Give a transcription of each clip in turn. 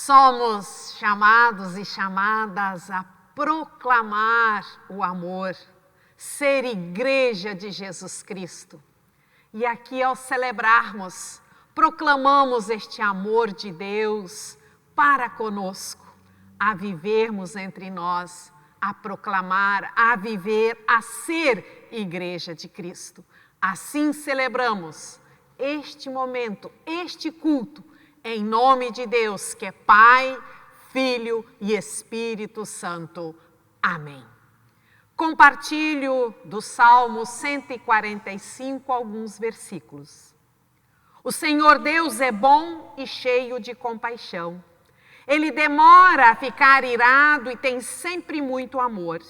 Somos chamados e chamadas a proclamar o amor, ser igreja de Jesus Cristo. E aqui, ao celebrarmos, proclamamos este amor de Deus para conosco, a vivermos entre nós, a proclamar, a viver, a ser igreja de Cristo. Assim celebramos este momento, este culto, em nome de Deus, que é Pai, Filho e Espírito Santo. Amém. Compartilho do Salmo 145 alguns versículos. O Senhor Deus é bom e cheio de compaixão. Ele demora a ficar irado e tem sempre muito amor.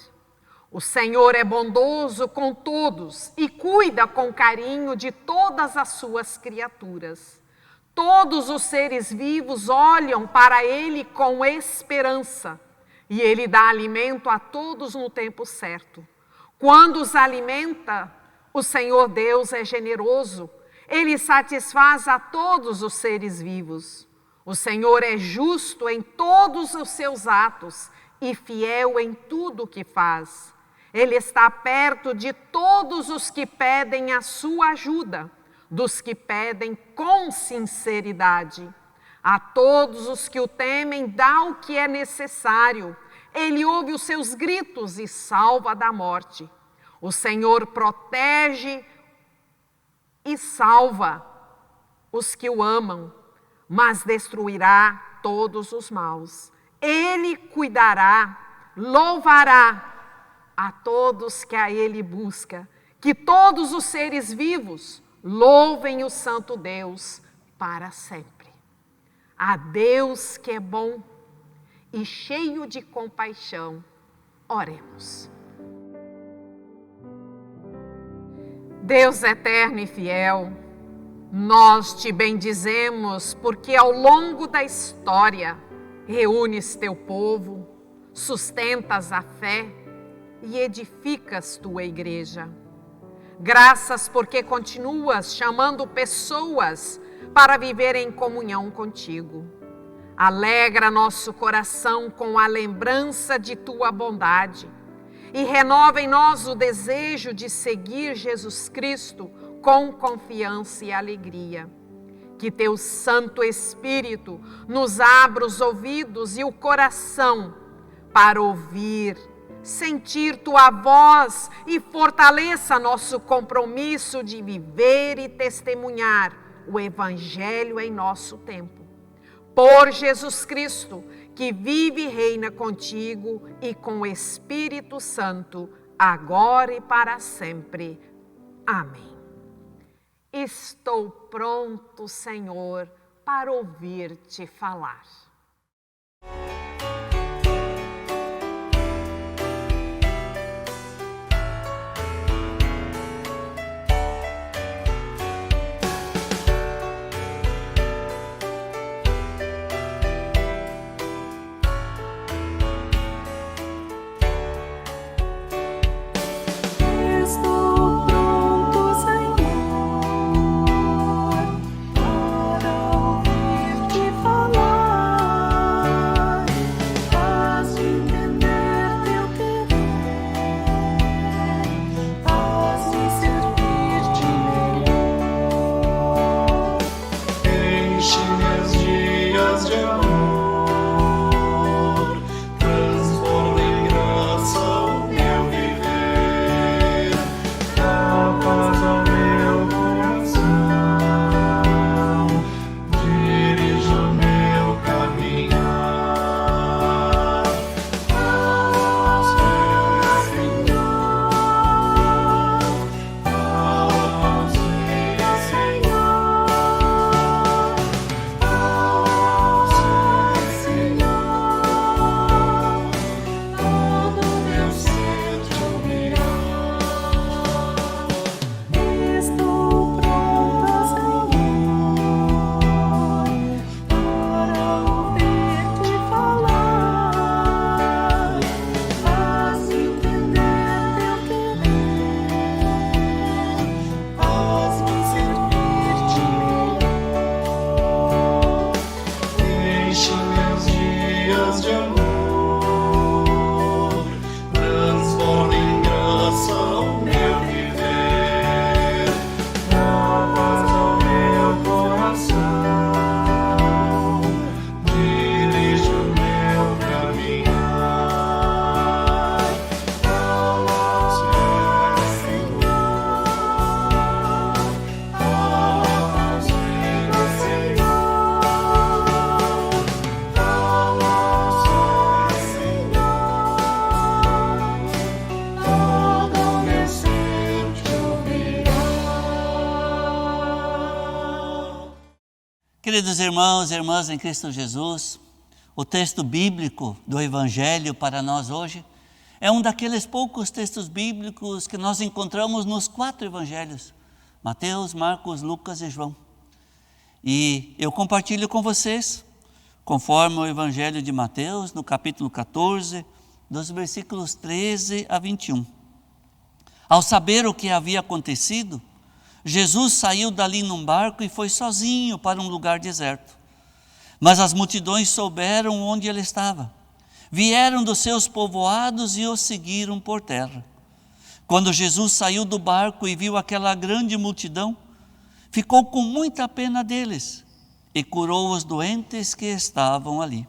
O Senhor é bondoso com todos e cuida com carinho de todas as suas criaturas. Todos os seres vivos olham para Ele com esperança e Ele dá alimento a todos no tempo certo. Quando os alimenta, o Senhor Deus é generoso. Ele satisfaz a todos os seres vivos. O Senhor é justo em todos os seus atos e fiel em tudo o que faz. Ele está perto de todos os que pedem a sua ajuda, dos que pedem com sinceridade. A todos os que o temem dá o que é necessário. Ele ouve os seus gritos e salva da morte. O Senhor protege e salva os que o amam, mas destruirá todos os maus. Ele cuidará, louvará a todos que a Ele busca. Que todos os seres vivos louvem o Santo Deus para sempre. A Deus que é bom e cheio de compaixão, oremos. Deus eterno e fiel, nós te bendizemos porque ao longo da história reúnes teu povo, sustentas a fé e edificas tua igreja. Graças porque continuas chamando pessoas para viver em comunhão contigo. Alegra nosso coração com a lembrança de tua bondade e renova em nós o desejo de seguir Jesus Cristo com confiança e alegria. Que teu Santo Espírito nos abra os ouvidos e o coração para ouvir, sentir tua voz e fortaleça nosso compromisso de viver e testemunhar o Evangelho em nosso tempo. Por Jesus Cristo, que vive e reina contigo e com o Espírito Santo, agora e para sempre. Amém. Estou pronto, Senhor, para ouvir-te falar. Falar. Queridos irmãos e irmãs em Cristo Jesus, o texto bíblico do Evangelho para nós hoje é um daqueles poucos textos bíblicos que nós encontramos nos 4 Evangelhos: Mateus, Marcos, Lucas e João. E eu compartilho com vocês, conforme o Evangelho de Mateus, no capítulo 14, dos versículos 13 a 21. Ao saber o que havia acontecido, Jesus saiu dali num barco e foi sozinho para um lugar deserto. Mas as multidões souberam onde ele estava. Vieram dos seus povoados e o seguiram por terra. Quando Jesus saiu do barco e viu aquela grande multidão, ficou com muita pena deles e curou os doentes que estavam ali.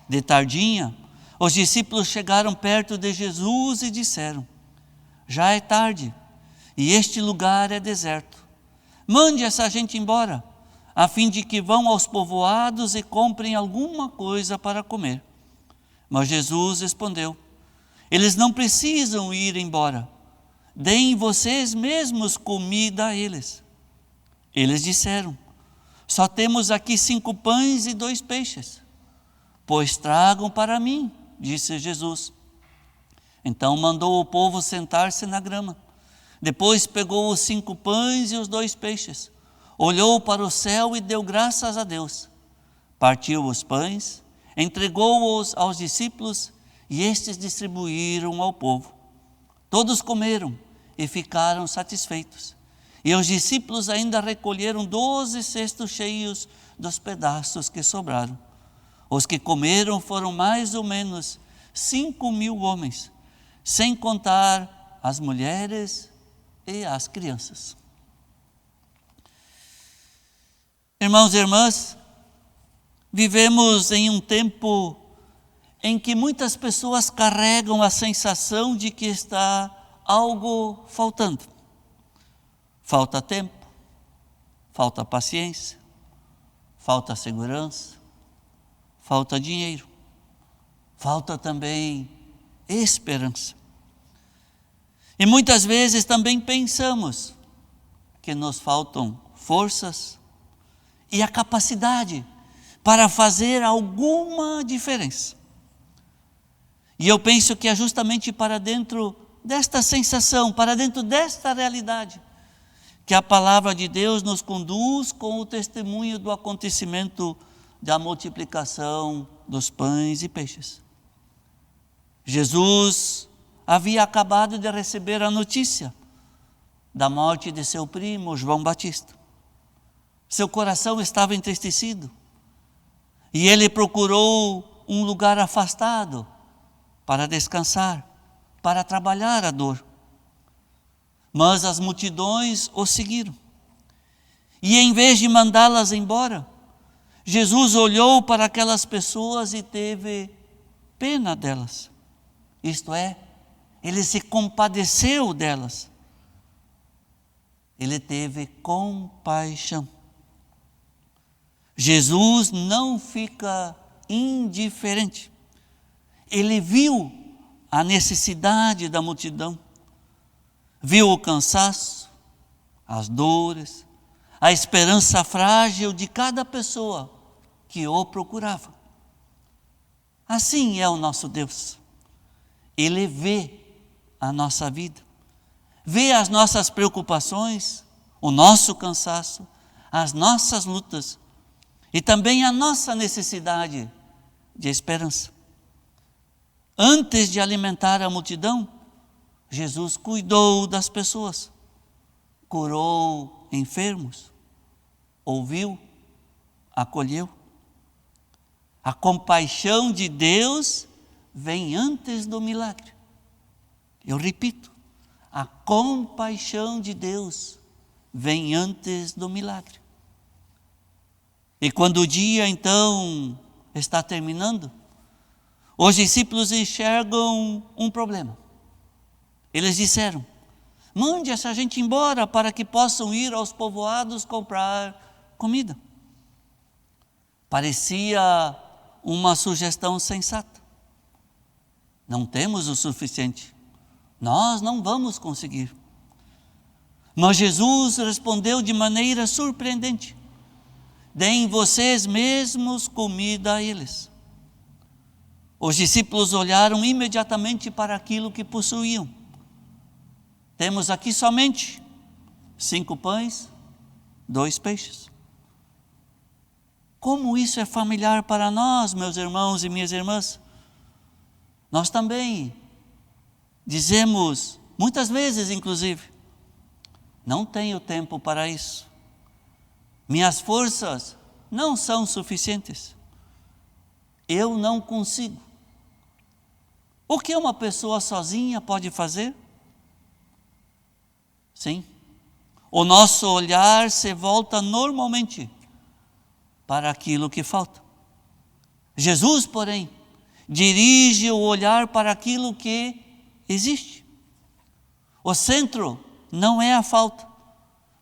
De tardinha, os discípulos chegaram perto de Jesus e disseram: já é tarde e este lugar é deserto. Mande essa gente embora, a fim de que vão aos povoados e comprem alguma coisa para comer. Mas Jesus respondeu: eles não precisam ir embora. Deem vocês mesmos comida a eles. Eles disseram: só temos aqui 5 pães e 2 peixes. Pois tragam para mim, disse Jesus. Então mandou o povo sentar-se na grama. Depois pegou os 5 pães e os 2 peixes, olhou para o céu e deu graças a Deus. Partiu os pães, entregou-os aos discípulos e estes distribuíram ao povo. Todos comeram e ficaram satisfeitos. E os discípulos ainda recolheram 12 cestos cheios dos pedaços que sobraram. Os que comeram foram mais ou menos 5.000 homens, sem contar as mulheres e as crianças. Irmãos e irmãs, vivemos em um tempo em que muitas pessoas carregam a sensação de que está algo faltando. Falta tempo, falta paciência, falta segurança, falta dinheiro, falta também esperança. E muitas vezes também pensamos que nos faltam forças e a capacidade para fazer alguma diferença. E eu penso que é justamente para dentro desta sensação, para dentro desta realidade, que a palavra de Deus nos conduz com o testemunho do acontecimento da multiplicação dos pães e peixes. Jesus havia acabado de receber a notícia da morte de seu primo, João Batista. Seu coração estava entristecido e ele procurou um lugar afastado para descansar, para trabalhar a dor. Mas as multidões o seguiram. E em vez de mandá-las embora, Jesus olhou para aquelas pessoas e teve pena delas. Isto é, ele se compadeceu delas. Ele teve compaixão. Jesus não fica indiferente. Ele viu a necessidade da multidão, viu o cansaço, as dores, a esperança frágil de cada pessoa que o procurava. Assim é o nosso Deus. Ele vê a nossa vida, vê as nossas preocupações, o nosso cansaço, as nossas lutas e também a nossa necessidade de esperança. Antes de alimentar a multidão, Jesus cuidou das pessoas, curou enfermos, ouviu, acolheu. A compaixão de Deus vem antes do milagre. Eu repito, a compaixão de Deus vem antes do milagre. E quando o dia então está terminando, os discípulos enxergam um problema. Eles disseram: mande essa gente embora para que possam ir aos povoados comprar comida. Parecia uma sugestão sensata. Não temos o suficiente. Nós não vamos conseguir. Mas Jesus respondeu de maneira surpreendente: deem vocês mesmos comida a eles. Os discípulos olharam imediatamente para aquilo que possuíam. Temos aqui somente 5 pães, 2 peixes. Como isso é familiar para nós, meus irmãos e minhas irmãs? Nós também dizemos, muitas vezes inclusive, não tenho tempo para isso. Minhas forças não são suficientes. Eu não consigo. O que uma pessoa sozinha pode fazer? Sim. O nosso olhar se volta normalmente para aquilo que falta. Jesus, porém, dirige o olhar para aquilo que existe. O centro não é a falta,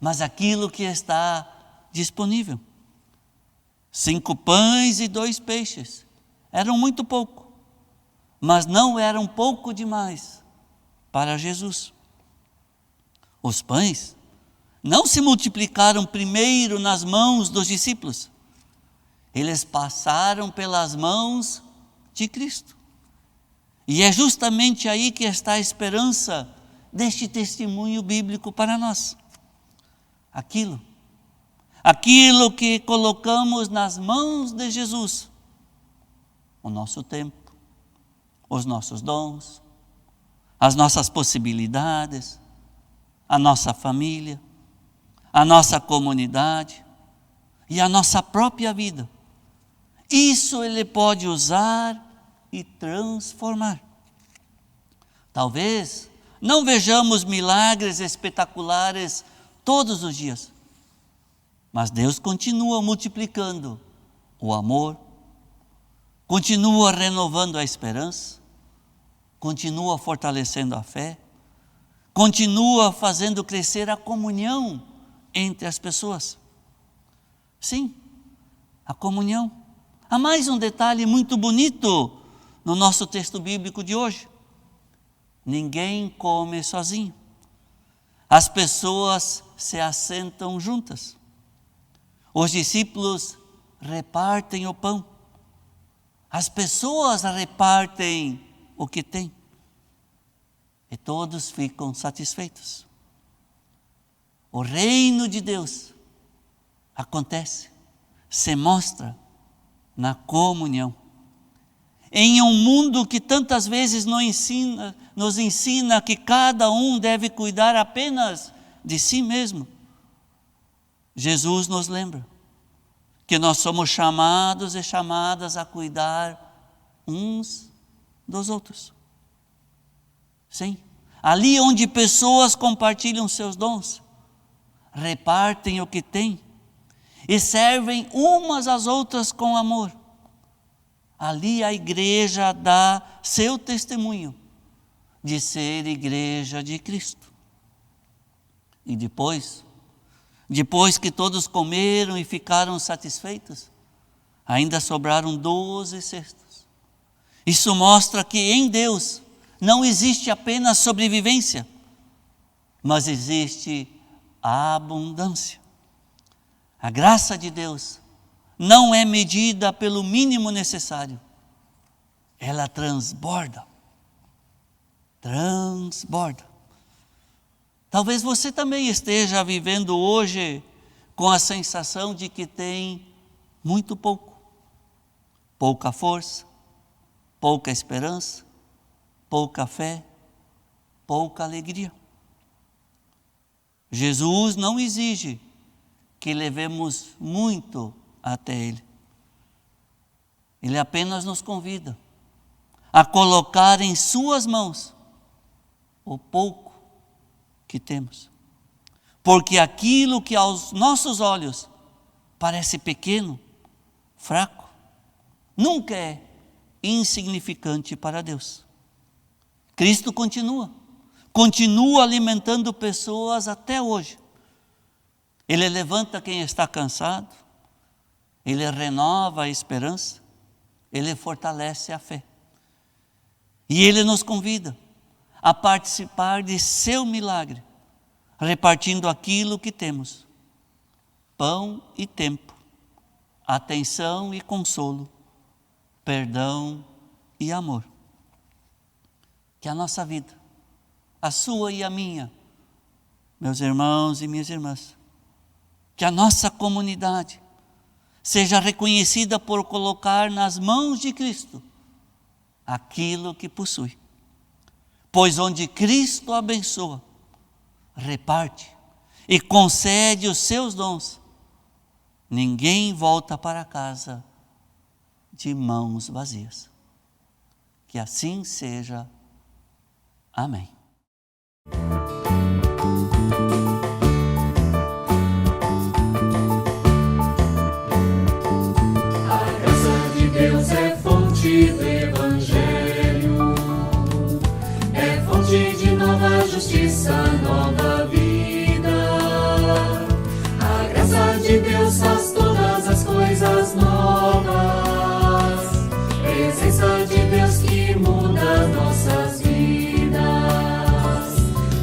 mas aquilo que está disponível. 5 pães e 2 peixes. Eram muito pouco, mas não eram pouco demais para Jesus. Os pães não se multiplicaram primeiro nas mãos dos discípulos. Eles passaram pelas mãos de Cristo. E é justamente aí que está a esperança deste testemunho bíblico para nós. Aquilo que colocamos nas mãos de Jesus, o nosso tempo, os nossos dons, as nossas possibilidades, a nossa família, a nossa comunidade e a nossa própria vida. Isso Ele pode usar e transformar. Talvez não vejamos milagres espetaculares todos os dias, mas Deus continua multiplicando o amor, continua renovando a esperança, continua fortalecendo a fé, continua fazendo crescer a comunhão entre as pessoas. Sim, a comunhão. Há mais um detalhe muito bonito no nosso texto bíblico de hoje. Ninguém come sozinho. As pessoas se assentam juntas. Os discípulos repartem o pão. As pessoas repartem o que têm. E todos ficam satisfeitos. O reino de Deus acontece, se mostra na comunhão. Em um mundo que tantas vezes nos ensina que cada um deve cuidar apenas de si mesmo, Jesus nos lembra que nós somos chamados e chamadas a cuidar uns dos outros. Sim, ali onde pessoas compartilham seus dons, repartem o que têm e servem umas às outras com amor, ali a igreja dá seu testemunho de ser igreja de Cristo. E depois que todos comeram e ficaram satisfeitos, ainda sobraram 12 cestos. Isso mostra que em Deus não existe apenas sobrevivência, mas existe a abundância. A graça de Deus não é medida pelo mínimo necessário. Ela transborda. Transborda. Talvez você também esteja vivendo hoje com a sensação de que tem muito pouco. Pouca força, pouca esperança, pouca fé, pouca alegria. Jesus não exige que levemos muito até Ele. Ele apenas nos convida a colocar em suas mãos o pouco que temos. Porque aquilo que aos nossos olhos parece pequeno, fraco, nunca é insignificante para Deus. Cristo continua alimentando pessoas até hoje. Ele levanta quem está cansado, Ele renova a esperança, Ele fortalece a fé. E Ele nos convida a participar de seu milagre, repartindo aquilo que temos, pão e tempo, atenção e consolo, perdão e amor. Que a nossa vida, a sua e a minha, meus irmãos e minhas irmãs, que a nossa comunidade seja reconhecida por colocar nas mãos de Cristo aquilo que possui. Pois onde Cristo abençoa, reparte e concede os seus dons, ninguém volta para casa de mãos vazias. Que assim seja. Amém. A graça de Deus é fonte do Evangelho, é fonte de nova justiça, nova vida. A graça de Deus faz todas as coisas novas, presença de Deus que muda nossas vidas.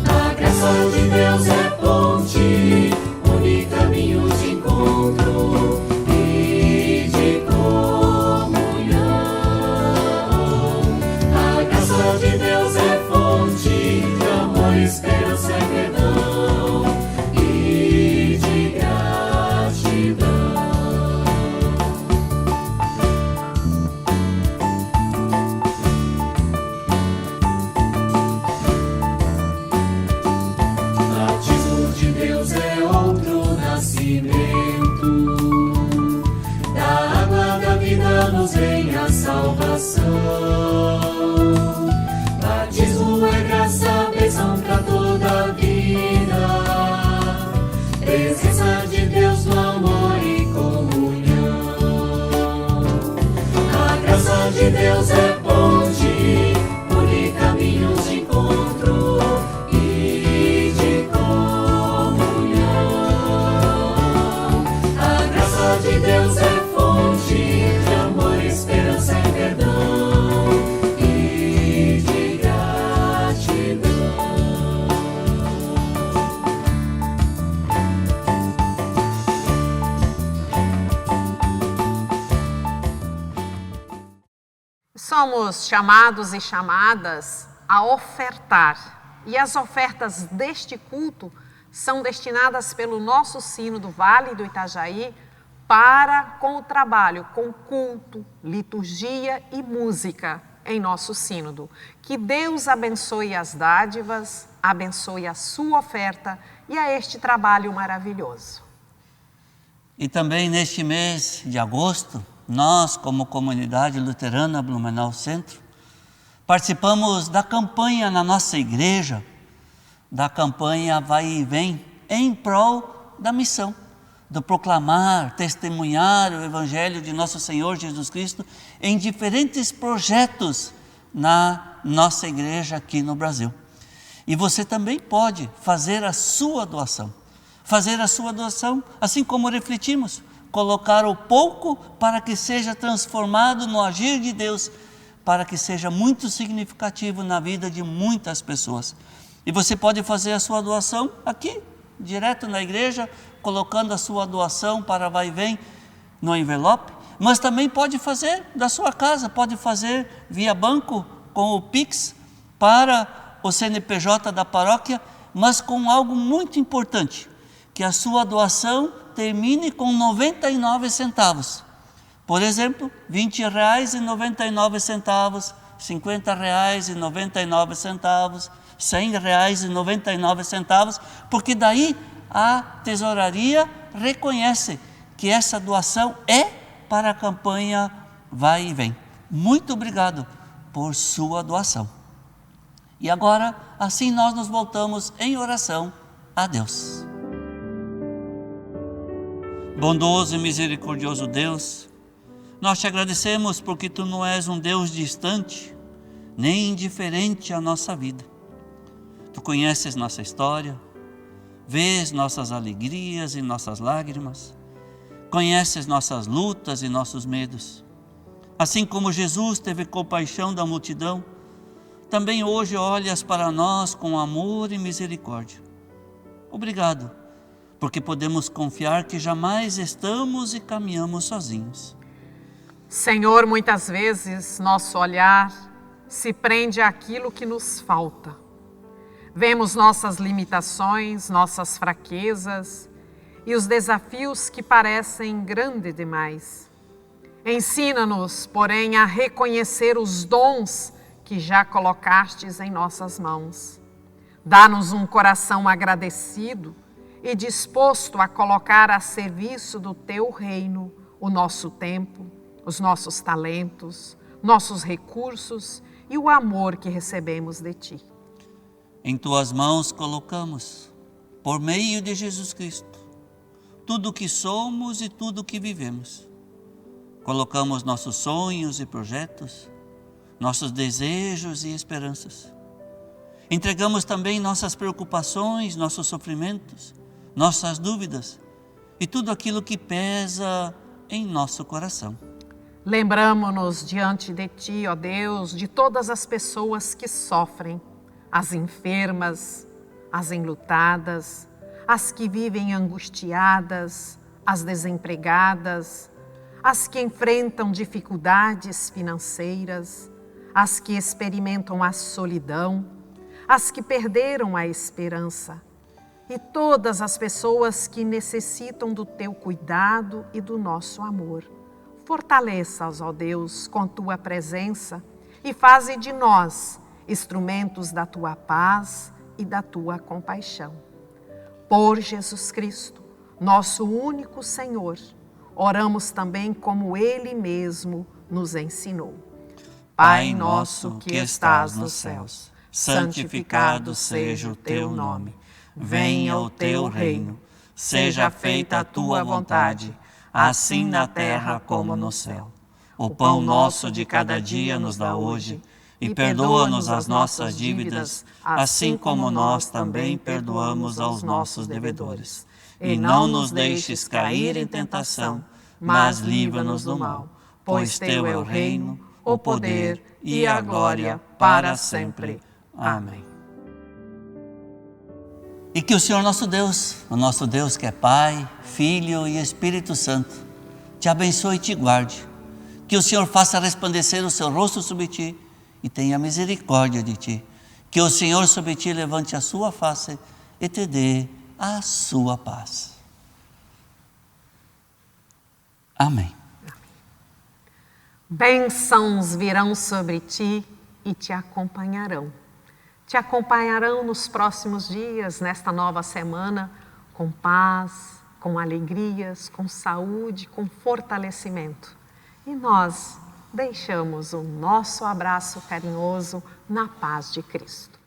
A graça de Deus é ponte, une caminhos de encontro e de comunhão. A graça de Deus é fonte de amor, esperança e perdão e de gratidão. Batismo de Deus é outro nascimento, da água da vida nos vem a salvação. Batismo é graça, bênção pra toda a vida, presença de Deus no amor e comunhão. A graça de Deus é ponte, une caminhos de encontro e de comunhão. A graça de Deus é fonte de amor, esperança e perdão e de gratidão. Somos chamados e chamadas a ofertar. E as ofertas deste culto são destinadas pelo nosso sino do Vale do Itajaí com o trabalho com culto, liturgia e música em nosso sínodo. Que Deus abençoe as dádivas, abençoe a sua oferta e a este trabalho maravilhoso. E também neste mês de agosto, nós, como comunidade luterana Blumenau Centro, participamos da campanha na nossa igreja, da campanha Vai e Vem, em prol da missão, do proclamar, testemunhar o Evangelho de nosso Senhor Jesus Cristo em diferentes projetos na nossa igreja aqui no Brasil. E você também pode fazer a sua doação. Fazer a sua doação, assim como refletimos, colocar o pouco para que seja transformado no agir de Deus, para que seja muito significativo na vida de muitas pessoas. E você pode fazer a sua doação aqui, direto na igreja, colocando a sua doação para Vai e Vem no envelope, mas também pode fazer da sua casa, pode fazer via banco com o Pix para o CNPJ da paróquia, mas com algo muito importante, que a sua doação termine com 99 centavos. Por exemplo, R$20,99, R$50,99, R$100,99, porque daí a tesouraria reconhece que essa doação é para a campanha Vai e Vem. Muito obrigado por sua doação. E agora, assim nós nos voltamos em oração a Deus. Bondoso e misericordioso Deus, nós te agradecemos porque Tu não és um Deus distante, nem indiferente à nossa vida. Tu conheces nossa história, vês nossas alegrias e nossas lágrimas, conheces nossas lutas e nossos medos. Assim como Jesus teve compaixão da multidão, também hoje olhas para nós com amor e misericórdia. Obrigado porque podemos confiar que jamais estamos e caminhamos sozinhos. Senhor, muitas vezes nosso olhar se prende àquilo que nos falta. Vemos nossas limitações, nossas fraquezas e os desafios que parecem grandes demais. Ensina-nos, porém, a reconhecer os dons que já colocastes em nossas mãos. Dá-nos um coração agradecido e disposto a colocar a serviço do Teu reino o nosso tempo, os nossos talentos, nossos recursos e o amor que recebemos de Ti. Em Tuas mãos colocamos, por meio de Jesus Cristo, tudo o que somos e tudo o que vivemos. Colocamos nossos sonhos e projetos, nossos desejos e esperanças. Entregamos também nossas preocupações, nossos sofrimentos, nossas dúvidas e tudo aquilo que pesa em nosso coração. Lembramo-nos diante de Ti, ó Deus, de todas as pessoas que sofrem, as enfermas, as enlutadas, as que vivem angustiadas, as desempregadas, as que enfrentam dificuldades financeiras, as que experimentam a solidão, as que perderam a esperança e todas as pessoas que necessitam do Teu cuidado e do nosso amor. Fortaleça-os, ó Deus, com Tua presença e faze de nós instrumentos da Tua paz e da Tua compaixão. Por Jesus Cristo, nosso único Senhor, oramos também como Ele mesmo nos ensinou. Pai nosso que estás nos céus, santificado seja o Teu nome. Venha o Teu reino, seja feita a Tua vontade, assim na terra como no céu. O pão nosso de cada dia nos dá hoje, e perdoa-nos as nossas dívidas, assim como nós também perdoamos aos nossos devedores. E não nos deixes cair em tentação, mas livra-nos do mal, pois Teu é o reino, o poder e a glória para sempre. Amém. E que o Senhor nosso Deus, o nosso Deus que é Pai, Filho e Espírito Santo, te abençoe e te guarde. Que o Senhor faça resplandecer o seu rosto sobre ti e tenha misericórdia de ti. Que o Senhor sobre ti levante a sua face e te dê a sua paz. Amém. Bênçãos virão sobre ti e te acompanharão. Te acompanharão nos próximos dias, nesta nova semana, com paz, com alegrias, com saúde, com fortalecimento. E nós deixamos o nosso abraço carinhoso na paz de Cristo.